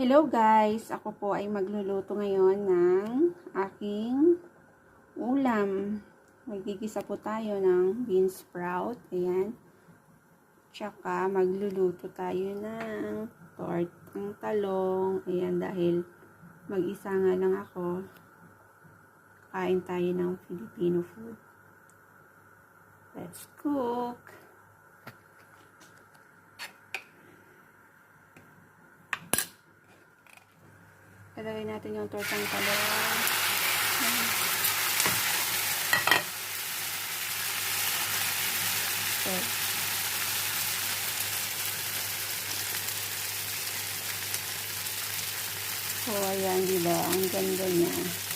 Hello guys! Ako po ay magluluto ngayon ng aking ulam. Magigisa po tayo ng bean sprout. Ayan. Tsaka magluluto tayo ng tortang talong. Ayan, dahil mag-isa nga lang ako. Kain tayo ng Filipino food. Let's cook! Ilagay natin yung tortang talong. Okay. So, ayan, diba? Ang ganda niya.